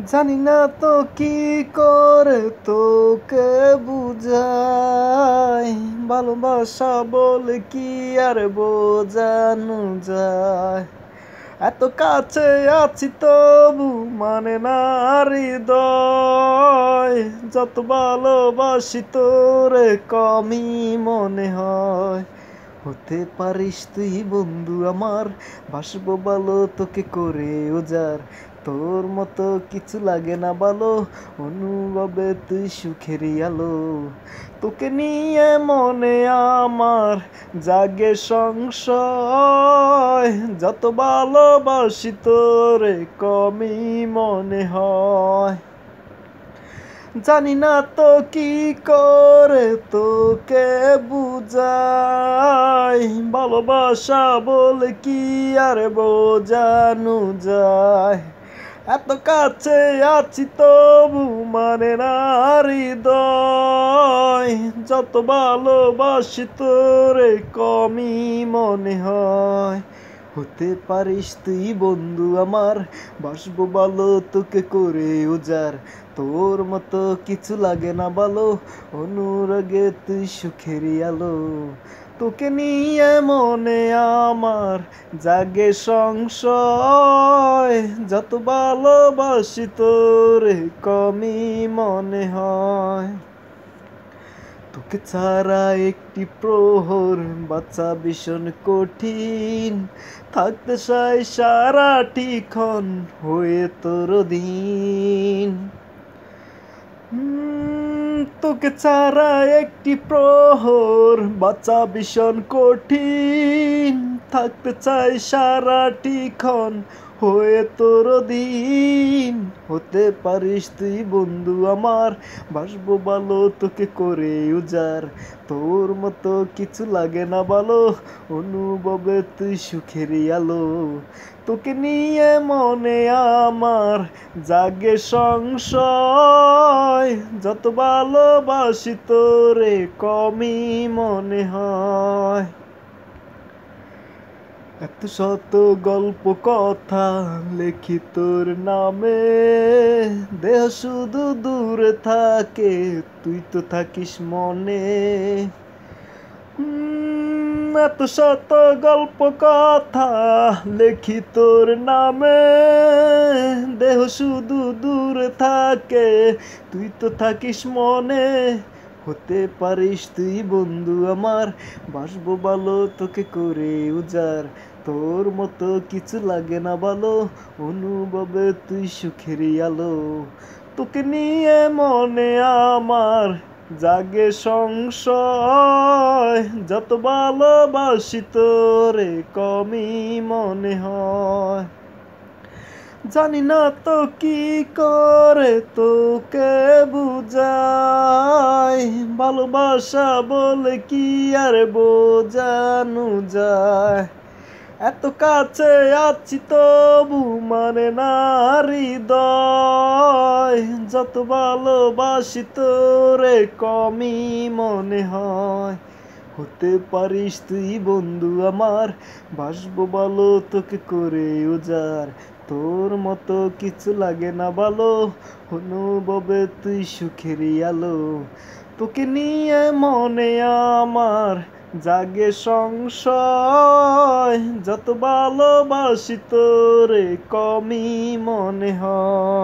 জানি না তো কি করে তোকে বুঝাই, ভালোবাসা বলে কি আর বোঝানো যায়। এত কাছে আছি তবু মানে না হৃদয়, যত ভালোবাসি তোরে কমই মনে হয়। হতে পারিস তুই বন্ধু আমার, বাসবো ভালো তোকে করে উজাড়। তোর মতো কিছু লাগে না ভালো, অনুভবে তুই সুখেরই আলো। তোকে নিয়ে মনে আমার জাগে সংশয়, যত ভালোবাসি তোরে কমই মনে হয়। জানি না তো কি করে তোকে বুঝাই, ভালোবাসা বলে কি আর বোঝানো যায়। এত কাছে আছি তবু মানে না হৃদয়, যত ভালোবাসি তোরে কমই মনে হয়। হতে পারিস তুই বন্ধু আমার, বাসবো ভালো তোকে করে উজাড়। তোর মতো কিছু লাগে না ভালো, অনুরাগে তুই সুখেরই আলো। তোকে নিয়ে মনে আমার জাগে সংশয়, যত ভালোবাসি তোরে কমই মনে হয়। তোকে ছাড়া একটি প্রহর বাঁচা ভীষণ কঠিন, থাকতে চাই সারাটি ক্ষণ হয়ে তোর দিন। তোকে ছাড়া একটি প্রহর বাঁচা ভীষণ কঠিন, থাকতে চাই সারাটি ক্ষণ হয়ে তোর দিন। হতে পারিস তুই বন্ধু আমার, বাসবো ভালো তোকে করে উজাড়। তোর মতো কিছু লাগে না ভালো, অনুভবে তুই সুখেরই আলো। তোকে নিয়ে মনে আমার জাগে সংশয়, যত ভালোবাসি তোরে কমই মনে হয়। এত শত গল্প কথা লেখি তোর নামে, দেহ শুধু দূরে থাকে তুই তো থাকিস মনে। এত শত গল্প কথা লেখি তোর নামে, দেহ শুধু দূরে থাকে তুই তো থাকিস মনে। হতে পারিস তুই বন্ধু আমার, বাসবো ভালো তোকে করে উজাড়। তোর মতো কিছু লাগে না ভালো, অনুভবে তুই সুখেরই আলো। তোকে নিয়ে মনে আমার জাগে সংশয়, যত ভালোবাসি তোরে কমই মনে হয়। জানি না তো কি করে তোকে বুঝাই, ভালোবাসা বলে কি আর বোঝানো যায়। এত কাছে আছি তবু মানে না হৃদয়, যত ভালোবাসি তোরে কমই মনে হয়। হতে পারিস তুই বন্ধু আমার, বাসবো ভালো তোকে করে উজাড়। তোর মতো কিছু লাগে না ভালো, অনুভবে তুই সুখেরই আলো। তোকে নিয়ে মনে আমার জাগে সংশয়, যত ভালোবাসি তোরে কমই মনে হয়।